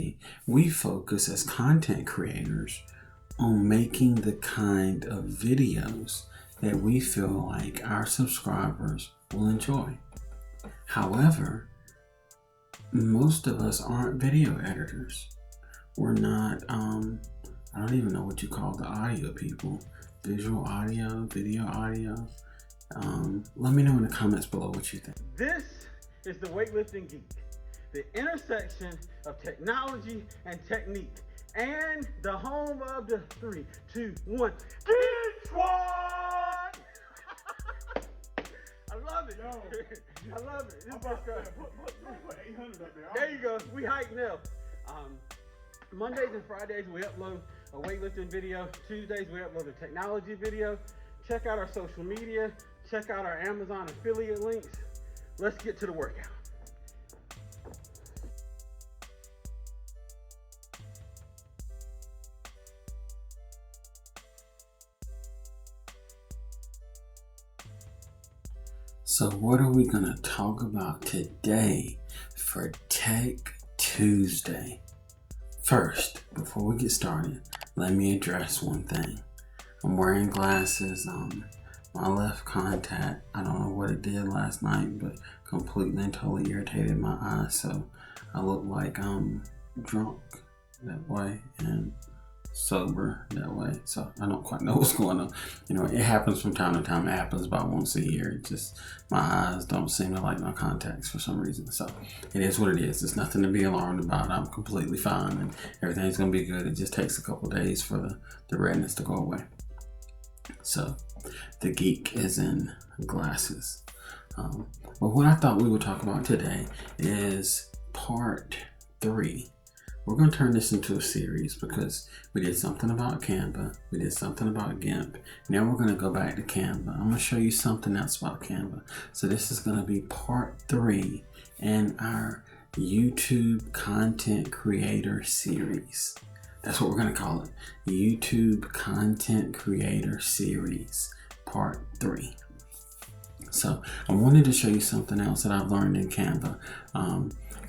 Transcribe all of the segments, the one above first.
today, we focus as content creators on making the kind of videos that we feel like our subscribers will enjoy. However, most of us aren't video editors. We're not, I don't even know what you call the audio people. Visual audio, video audio. Let me know in the comments below what you think. This is the Weightlifting Geek, the intersection of technology and technique, and the home of the 3, 2, 1 Geek Squad! I love it. I love it. This put 800 up there. There you go. We hype now. Mondays and Fridays we upload a weightlifting video. Tuesdays we upload a technology video. Check out our social media. Check out our Amazon affiliate links. Let's get to the workout. So what are we going to talk about today for Tech Tuesday? First, before we get started, let me address one thing. I'm wearing glasses. My left contact, I don't know what it did last night, but completely and totally irritated my eyes. So I look like I'm drunk that way and sober that way. So I don't quite know what's going on. You know, it happens from time to time. It happens about once a year. It just, my eyes don't seem to like my contacts for some reason. So it is what it is. It's nothing to be alarmed about. I'm completely fine and everything's going to be good. It just takes a couple days for the redness to go away. So the geek is in glasses. But what I thought we would talk about today is part 3. We're going to turn this into a series because we did something about Canva. We did something about GIMP. Now we're going to go back to Canva. I'm going to show you something else about Canva. So this is going to be part 3 in our YouTube content creator series. That's what we're going to call it. YouTube content creator series part 3. So I wanted to show you something else that I've learned in Canva.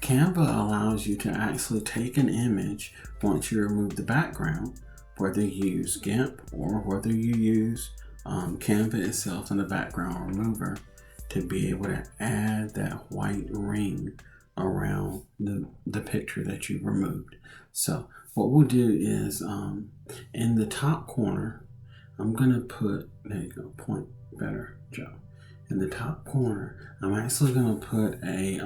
Canva allows you to actually take an image once you remove the background, whether you use GIMP or whether you use Canva itself in the background remover, to be able to add that white ring around the picture that you removed. So what we'll do is in the top corner, I'm going to put, there you go, point better, Joe. In the top corner, I'm actually going to put a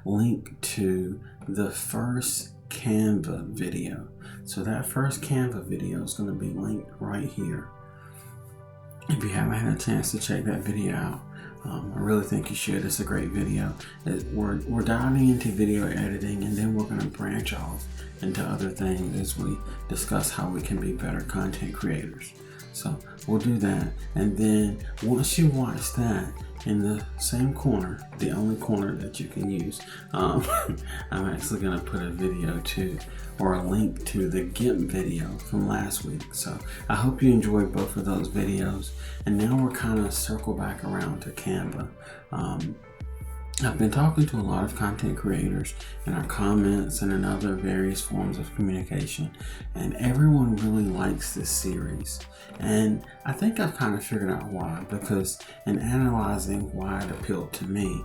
link to the first Canva video. So that first Canva video is going to be linked right here. If you haven't had a chance to check that video out, I really think you should. It's a great video. We're diving into video editing, and then we're going to branch off into other things as we discuss how we can be better content creators. So we'll do that, and then once you watch that, in the same corner, the only corner that you can use, I'm actually going to put a video to, or a link to the GIMP video from last week. So I hope you enjoyed both of those videos, and now we're kind of circle back around to Canva. I've been talking to a lot of content creators in our comments and in other various forms of communication, and everyone really likes this series. And I think I've kind of figured out why, because in analyzing why it appealed to me,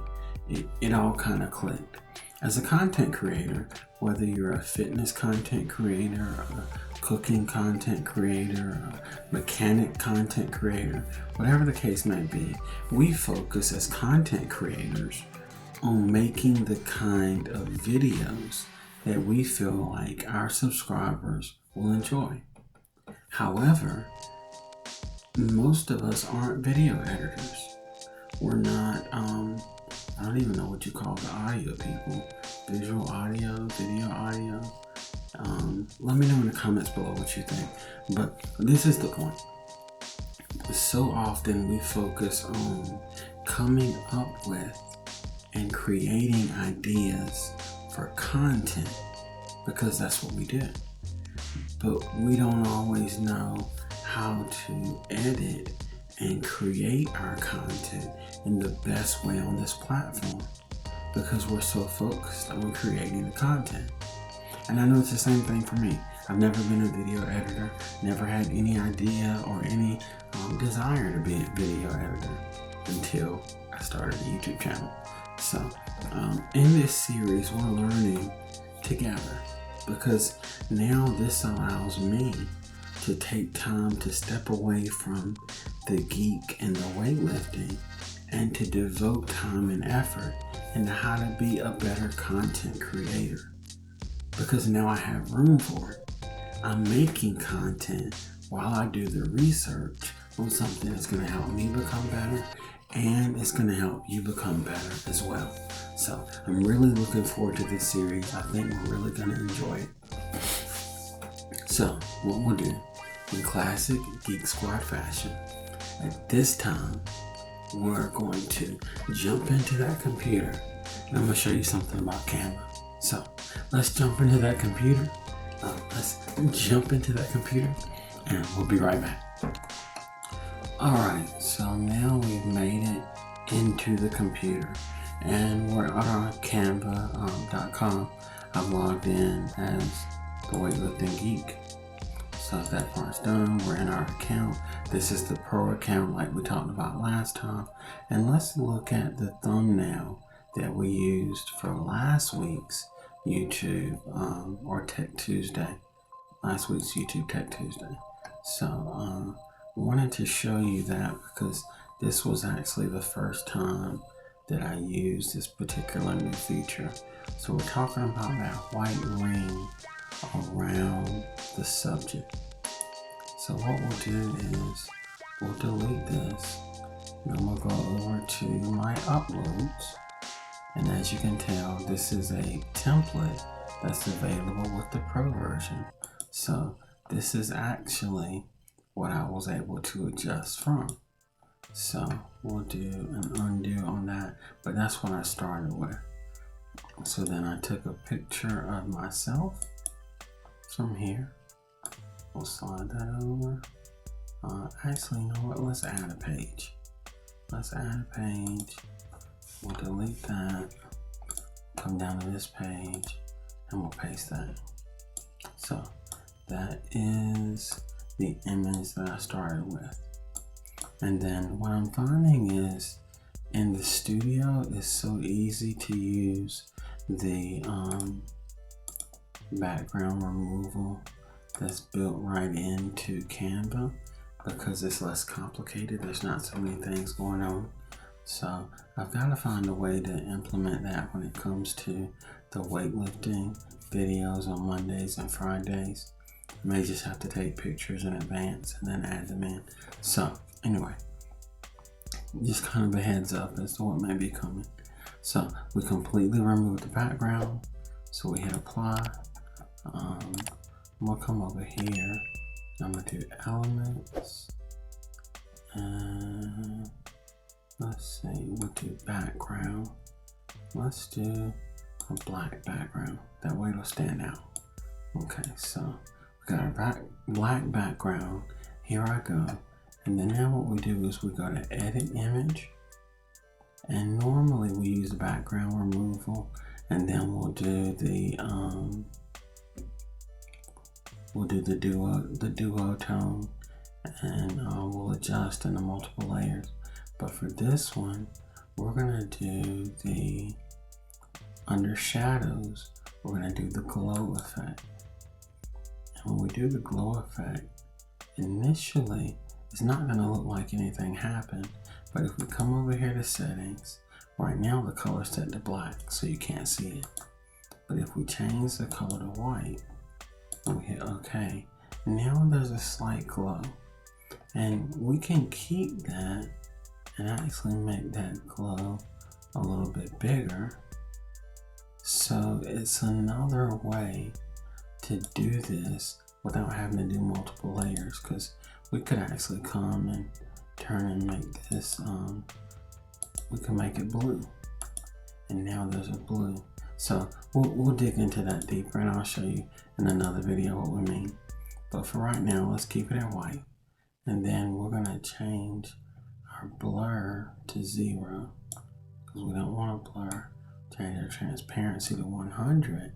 it all kind of clicked. As a content creator, whether you're a fitness content creator, a cooking content creator, a mechanic content creator, whatever the case may be, we focus as content creators on making the kind of videos that we feel like our subscribers will enjoy. However, most of us aren't video editors. We're not, I don't even know what you call the audio people. Visual audio, video audio. Let me know in the comments below what you think. But this is the point. So often we focus on coming up with and creating ideas for content because that's what we do. But we don't always know how to edit and create our content in the best way on this platform because we're so focused on creating the content. And I know it's the same thing for me. I've never been a video editor, never had any idea or any desire to be a video editor until I started a YouTube channel. So in this series, we're learning together, because now this allows me to take time to step away from the geek and the weightlifting and to devote time and effort into how to be a better content creator, because now I have room for it. I'm making content while I do the research on something that's going to help me become better, and it's going to help you become better as well. So I'm really looking forward to this series. I think we're really going to enjoy it. So what we'll do, in classic Geek Squad fashion, at this time, we're going to jump into that computer, and I'm going to show you something about Canva. So let's jump into that computer. And we'll be right back. Alright, so now we've made it into the computer, and we're on Canva.com. I've logged in as the Weightlifting Geek. So if that part's done, we're in our account. This is the pro account like we talked about last time. And let's look at the thumbnail that we used for last week's YouTube or Tech Tuesday. Last week's YouTube Tech Tuesday. So wanted to show you that because this was actually the first time that I used this particular new feature. So we're talking about that white ring around the subject. So what we'll do is we'll delete this, and then we'll go over to my uploads, and as you can tell, this is a template that's available with the pro version. So this is actually what I was able to adjust from. So we'll do an undo on that, but that's what I started with. So then I took a picture of myself from here. We'll slide that over. Actually, you know what? Let's add a page. Let's add a page. We'll delete that. Come down to this page and we'll paste that. So that is the image that I started with. And then what I'm finding is in the studio, it's so easy to use the background removal that's built right into Canva because it's less complicated. There's not so many things going on. So I've got to find a way to implement that when it comes to the weightlifting videos on Mondays and Fridays. I may just have to take pictures in advance and then add them in. So anyway, just kind of a heads up as to what may be coming. So we completely removed the background. So we hit apply. We'll come over here. I'm gonna do elements. And let's see, we'll do background. Let's do a black background. That way it'll stand out. Okay, so we got our black background. Here I go. And then now what we do is we go to edit image. And normally we use the background removal, and then we'll do the duotone, and we'll adjust in the multiple layers. But for this one, we're gonna do the under shadows. We're gonna do the glow effect. And when we do the glow effect, initially it's not gonna look like anything happened. But if we come over here to settings, right now the color is set to black, so you can't see it. But if we change the color to white, and we hit OK, now there's a slight glow. And we can keep that and actually make that glow a little bit bigger. So it's another way to do this without having to do multiple layers, because we could actually come and turn and make this, we can make it blue. And now there's a blue. So we'll dig into that deeper, and I'll show you in another video what we mean. But for right now, let's keep it at white. And then we're gonna change our blur to 0, because we don't want to blur. Change our transparency to 100.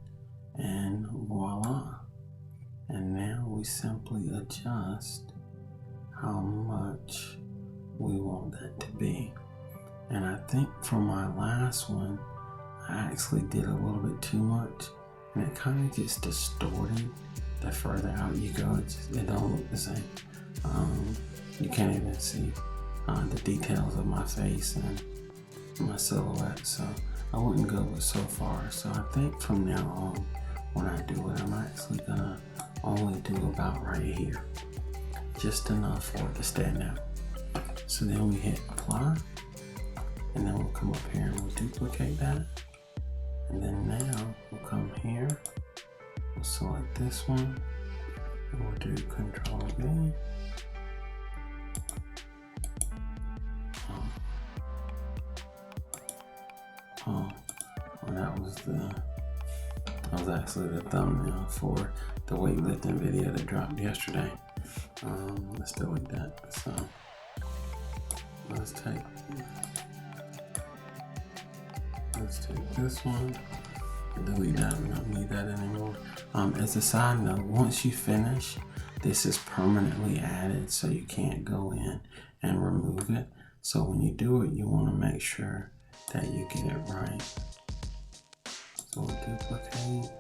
and voila. And now we simply adjust how much we want that to be. And I think for my last one, I actually did a little bit too much, and it kind of gets distorted the further out you go. It don't look the same. You can't even see the details of my face and my silhouette, so I wouldn't go with so far. So I think from now on, when I do it, I'm actually gonna only do about right here, just enough for it to stand out. So then we hit apply, and then we'll come up here and we'll duplicate that. And then now we'll come here, we'll select this one, and we'll do Control V. That was actually the thumbnail for the weightlifting video that dropped yesterday. Let's delete that. So let's take this one and delete that. We don't need that anymore. As a side note, once you finish, this is permanently added, so you can't go in and remove it. So when you do it, you want to make sure that you get it right. So we'll duplicate,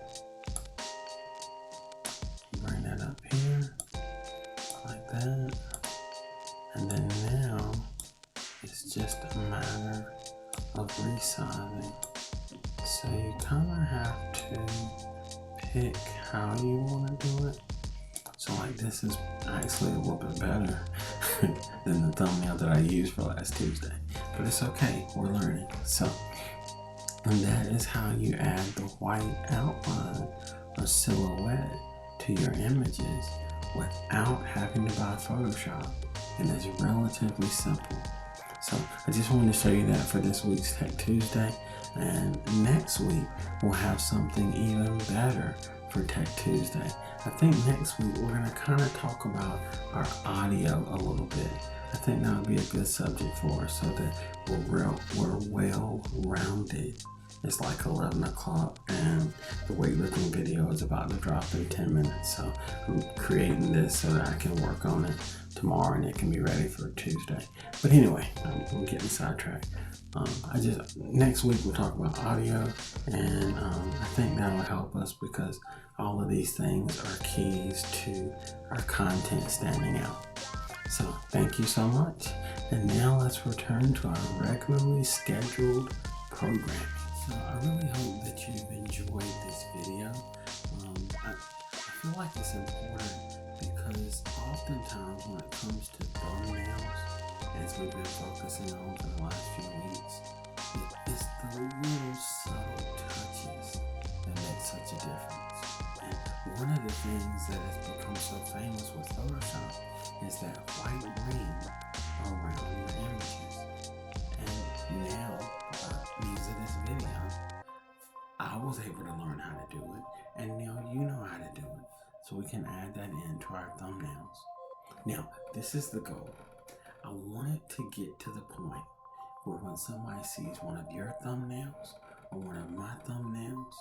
bring that up here, like that. And then now, it's just a matter of resizing. So you kind of have to pick how you want to do it. So like this is actually a little bit better than the thumbnail that I used for last Tuesday. But it's okay, we're learning. So, and that is how you add the white outline or silhouette to your images without having to buy Photoshop. And it's relatively simple. So I just wanted to show you that for this week's Tech Tuesday. And next week, we'll have something even better for Tech Tuesday. I think next week, we're gonna kind of talk about our audio a little bit. I think that would be a good subject for us so that we're well-rounded. It's like 11 o'clock and the weightlifting video is about to drop in 10 minutes. So I'm creating this so that I can work on it tomorrow and it can be ready for Tuesday. But anyway, I'm getting sidetracked. Next week we'll talk about audio, and I think that'll help us because all of these things are keys to our content standing out. So thank you so much. And now let's return to our regularly scheduled programming. So I really hope that you've enjoyed this video. I feel like it's important because oftentimes when it comes to thumbnails, as we've been focusing on for the last few weeks, it's the little subtle touches that make such a difference. And one of the things that has become so famous with Photoshop is that white ring around your images. And now, by means of this video, I was able to learn how to do it, and now you know how to do it. So we can add that into our thumbnails. Now, this is the goal. I want it to get to the point where when somebody sees one of your thumbnails, or one of my thumbnails,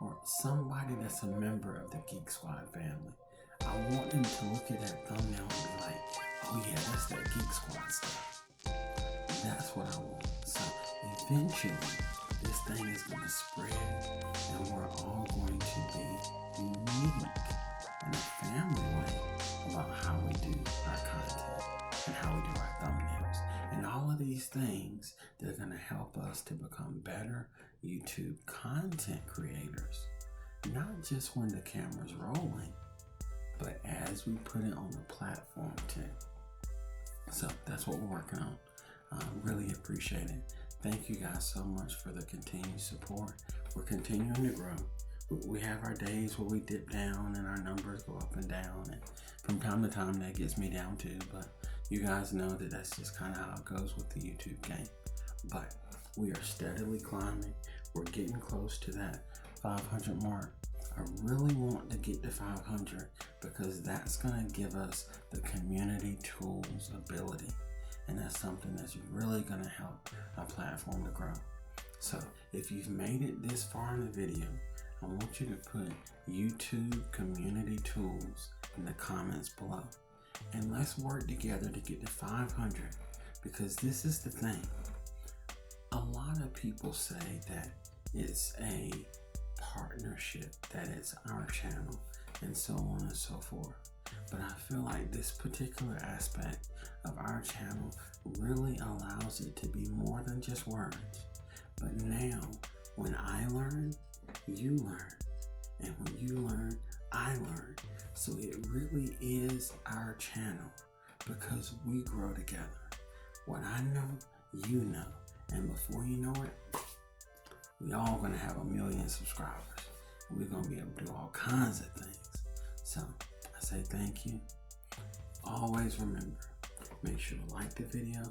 or somebody that's a member of the Geek Squad family, I want them to look at that thumbnail and be like, oh yeah, that's that Geek Squad stuff. That's what I want. So eventually, this thing is going to spread, and we're all going to be unique in a family way about how we do our content and how we do our thumbnails. And all of these things, they're going to help us to become better YouTube content creators. Not just when the camera's rolling, but as we put it on the platform too. So that's what we're working on. Really appreciate it. Thank you guys so much for the continued support. We're continuing to grow. We have our days where we dip down and our numbers go up and down, and from time to time that gets me down too, but you guys know that that's just kind of how it goes with the YouTube game. But we are steadily climbing. We're getting close to that 500 mark. I really want to get to 500 because that's going to give us the community tools ability, and that's something that's really going to help our platform to grow. So if you've made it this far in the video, I want you to put YouTube community tools in the comments below. And let's work together to get to 500, because this is the thing. A lot of people say that it's a partnership, that it's our channel, and so on and so forth. But I feel like this particular aspect of our channel really allows it to be more than just words. But now, when I learn, you learn. And when you learn, I learn. So it really is our channel, because we grow together. What I know, you know. And before you know it, we all gonna have 1 million subscribers. We're gonna be able to do all kinds of things. So I say thank you. Always remember, make sure to like the video,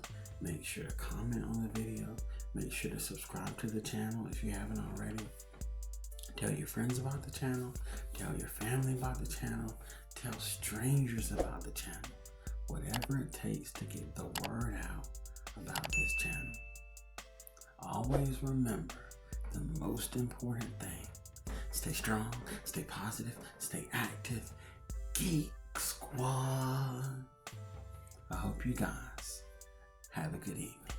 make sure to comment on the video, make sure to subscribe to the channel if you haven't already. Tell your friends about the channel, tell your family about the channel, tell strangers about the channel. Whatever it takes to get the word out about this channel. Always remember the most important thing. Stay strong, stay positive, stay active. Geek Squad. I hope you guys have a good evening.